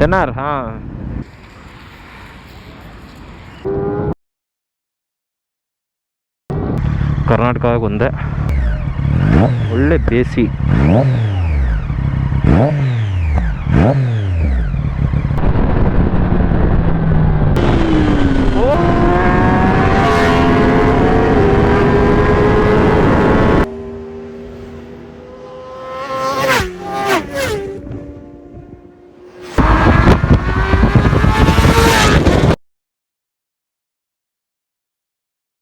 ಚೆನ್ನಾರ್ ಹಾಂ. ಕರ್ನಾಟಕ ಒಂದೇ ಒಳ್ಳೆ ಬೇಸಿ.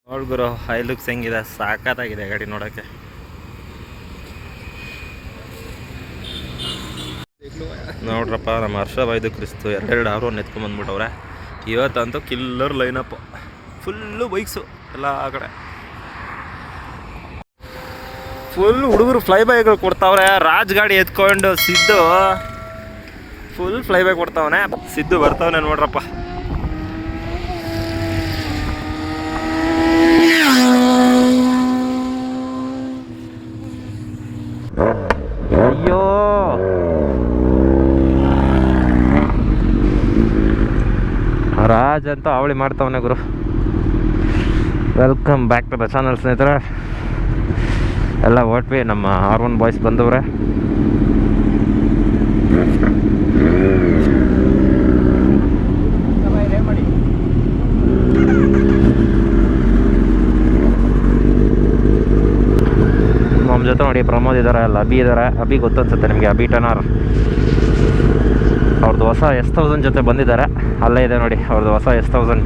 ನೋಡ್ಗುರು ಹೈ ಲುಕ್ಸ್ ಹೆಂಗಿದೆ, ಸಾಕತ್ತಾಗಿದೆ ಗಾಡಿ ನೋಡೋಕ್ಕೆ. ನೋಡ್ರಪ್ಪ ನಮ್ಮ ಹರ್ಷ ಕ್ರಿಸ್ತು ಎರಡೆರಡು R1 ಎತ್ಕೊಂಡ್ಬಂದ್ಬಿಟ್ಟವ್ರೆ. ಇವತ್ತಂತೂ ಕಿಲ್ಲರ್ ಲೈನಪ್, ಫುಲ್ಲು ಬೈಕ್ಸು ಎಲ್ಲ ಆ ಕಡೆ. ಫುಲ್ ಹುಡುಗರು ಫ್ಲೈ ಬೈಗಳು ಕೊಡ್ತಾವ್ರೆ. ರಾಜ್ ಗಾಡಿ ಎತ್ಕೊಂಡು ಸಿದ್ದು ಫುಲ್ ಫ್ಲೈ ಬೈ ಕೊಡ್ತಾವನೆ. ಸಿದ್ದು ಬರ್ತಾವನೆ ನೋಡ್ರಪ್ಪ. ಅಯ್ಯೋ ರಾಜ್ ಅಂತ ಅವಳಿ ಮಾಡ್ತಾವನೆ ಗುರು. Welcome back to the channel ಸ್ನೇಹಿತರೆ. ಎಲ್ಲ ಹೊಟ್ವಿ, ನಮ್ಮ R1 ಬಾಯ್ಸ್ ಬಂದವ್ರೆ. ನಮ್ಮ ಜೊತೆ ನೋಡಿ ಪ್ರಮೋದ್ ಇದ್ದಾರೆ, ಅಲ್ಲಿ ಅಭಿ ಇದ್ದಾರೆ. ಅಭಿ ಗೊತ್ತನ್ಸುತ್ತೆ ನಿಮಗೆ, ಅಭಿ ಟನರ್. ಅವ್ರದ್ದು ಹೊಸ S1000 ಜೊತೆ ಬಂದಿದ್ದಾರೆ. ಅಲ್ಲೇ ಇದೆ ನೋಡಿ ಅವ್ರದ್ದು ಹೊಸ S1000.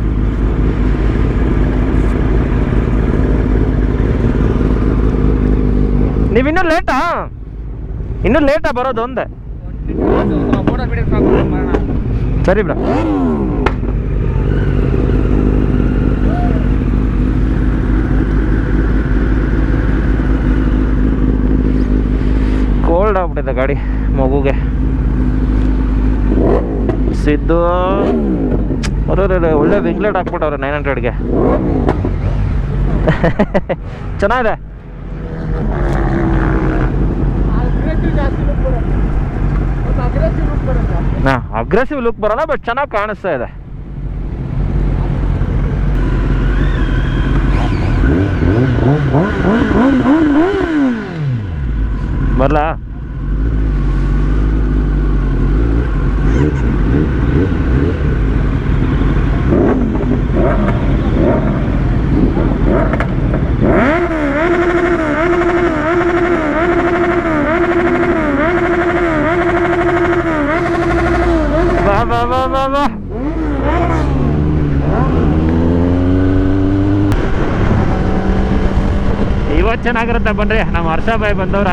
ನೀವು ಇನ್ನೂ ಲೇಟಾ ಬರೋದು ಒಂದೇ? ಸರಿ ಬ್ರಾ. ಕೋಲ್ಡ್ ಆಗ್ಬಿಟ್ಟಿದೆ ಗಾಡಿ ಮಗುಗೆ. ಸಿದ್ದು ಅರೆ ಒಳ್ಳೆ ವಿಂಗ್ಲೆಟ್ ಹಾಕ್ಬಿಟ್ಟವ್ರೆ 900ಗೆ. ಚೆನ್ನಾಗಿದೆ. ಅಗ್ರೆಸಿವ್ ಲುಕ್ ಬರೋಲ್ಲ, ಬಟ್ ಚೆನ್ನಾಗಿ ಕಾಣಿಸ್ತಾ ಇದೆ. ಬರಲಾ? ಬಾ. ಇವತ್ತು ಚೆನ್ನಾಗಿರುತ್ತೆ ಬನ್ರಿ, ನಮ್ಮ ಹರ್ಷ ಬಾಯ್ ಬಂದವ್ರ.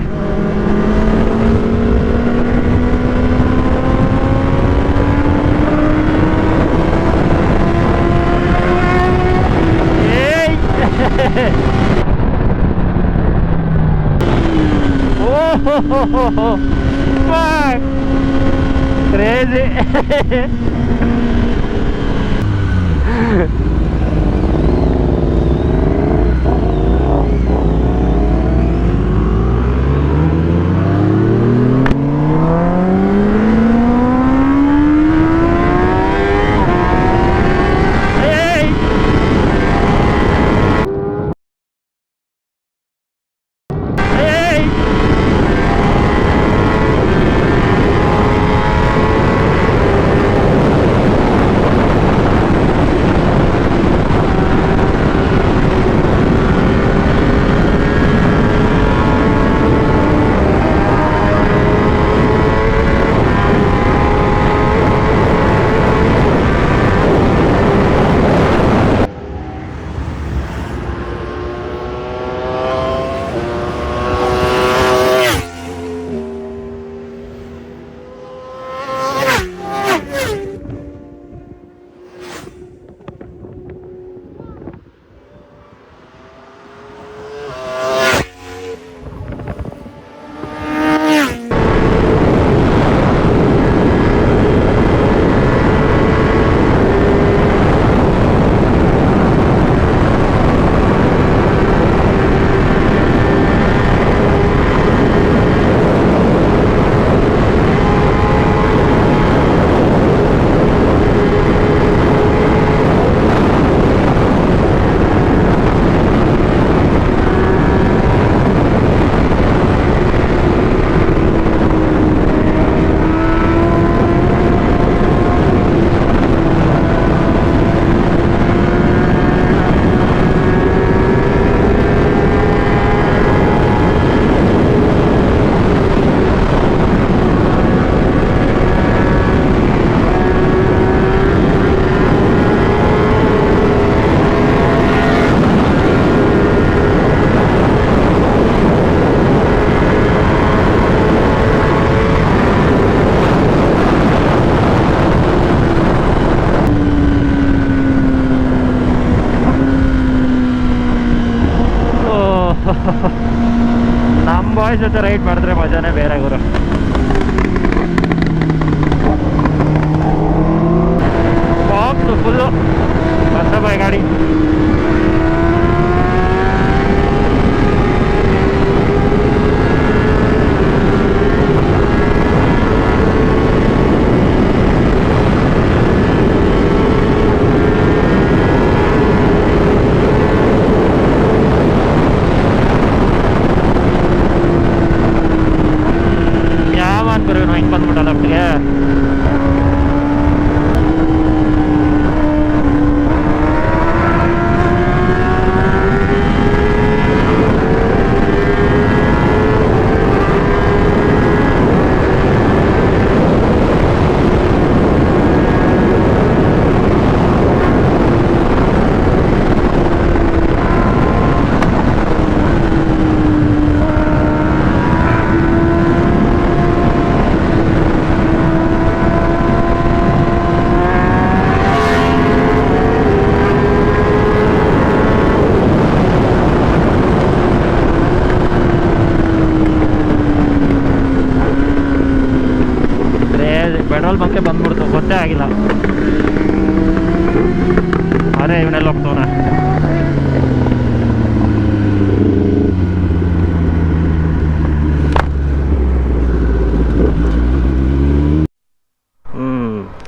ಓಹೋ ಕ್ರೇಜಿ. ಮಜಾನೇ ಬೇರೆ ಗುರು. ಬಾಕ್ಸು ಫುಲ್ಲು ಹೊಸ ಗಾಡಿ. ಹಿಂಗೆ ಬಂದ್ಬಿಟ್ಟಲ್ಲ ಅಷ್ಟಿಗೆ. ಪೆಟ್ರೋಲ್ ಬಂಕೆ ಬಂದ್ಬಿಡ್ತು, ಗೊತ್ತೇ ಆಗಿಲ್ಲ. ಅರೆ ಇವನೆಲ್ಲ ಹೋಗ್ತವನ.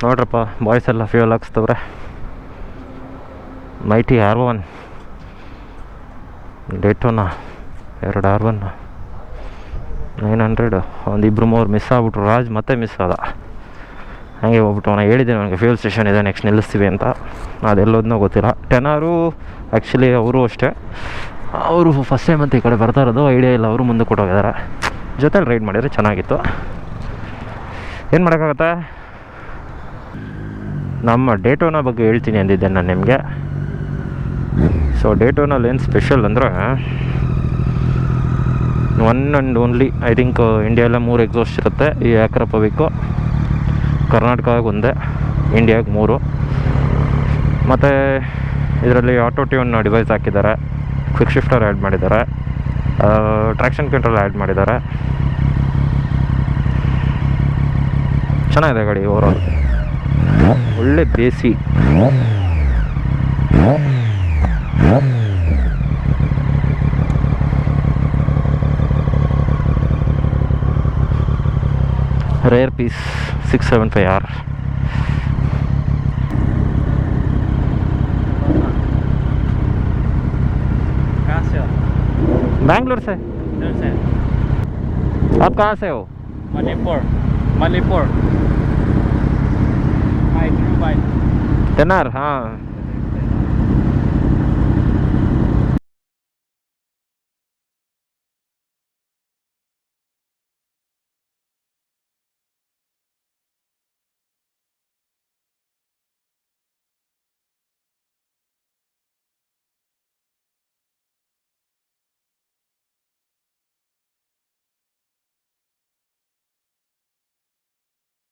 ನೋಡ್ರಪ್ಪ, ಬಾಯ್ಸ್ ಎಲ್ಲ ಫ್ಯೂಯಲ್ ಹಾಕ್ಸ್ತವ್ರೆ. Mighty R1 Daytona 2 R1 900. ಒಂದಿಬ್ರು 3 ಮಿಸ್ ಆಗ್ಬಿಟ್ರು. ರಾಜ್ ಮತ್ತೆ ಮಿಸ್ ಆದ. ಹಾಗೆ ಹೋಗ್ಬಿಟ್ಟು ನಾನು ಹೇಳಿದ್ದೆ ನನಗೆ ಫ್ಯೂಲ್ ಸ್ಟೇಷನ್ ಇದೆ, ನೆಕ್ಸ್ಟ್ ನಿಲ್ಲಿಸ್ತೀವಿ ಅಂತ. ಅದೆಲ್ಲೋದನ್ನೋ ಗೊತ್ತಿಲ್ಲ. 10R ಆ್ಯಕ್ಚುಲಿ ಅವರು ಅಷ್ಟೇ, ಅವರು ಫಸ್ಟ್ ಟೈಮ್ ಅಂತ ಈ ಕಡೆ ಬರ್ತಾ ಇರೋದು, ಐಡಿಯಾ ಇಲ್ಲ. ಅವರು ಮುಂದೆ ಕೊಟ್ಟೋಗಿದ್ದಾರೆ. ಜೊತೆಲಿ ರೈಡ್ ಮಾಡಿದರೆ ಚೆನ್ನಾಗಿತ್ತು. ಏನು ಮಾಡೋಕ್ಕಾಗತ್ತೆ. ನಮ್ಮ ಡೇಟೋನ ಬಗ್ಗೆ ಹೇಳ್ತೀನಿ ಅಂದಿದ್ದೆ ನಾನು ನಿಮಗೆ. ಸೊ ಡೇಟೋನಲ್ಲಿ ಏನು ಸ್ಪೆಷಲ್ ಅಂದರೆ, one and only I think ಇಂಡಿಯಾಲ್ಲ 3 ಎಕ್ಸಾಸ್ಟ್ ಇರುತ್ತೆ. ಈ ಆಕ್ರಪವಿಕ್ಕು ಕರ್ನಾಟಕದಾಗ ಒಂದೇ, ಇಂಡಿಯಾಗೆ 3. ಮತ್ತು ಇದರಲ್ಲಿ ಆಟೋ ಟ್ಯೂನ್ ಡಿವೈಸ್ ಹಾಕಿದ್ದಾರೆ, ಕ್ವಿಕ್ ಶಿಫ್ಟರ್ ಆ್ಯಡ್ ಮಾಡಿದ್ದಾರೆ, ಟ್ರ್ಯಾಕ್ಷನ್ ಕಂಟ್ರೋಲ್ ಆ್ಯಡ್ ಮಾಡಿದ್ದಾರೆ. ಚೆನ್ನಾಗಿದೆ ಗಾಡಿ ಓವರಾಲ್. ಒಳ್ಳೆ ಬೇಸಿ. Rare piece 675R. बैंगलोर से। आप कहाँ से हो? मणिपुर। मणिपुर। 10R, हाँ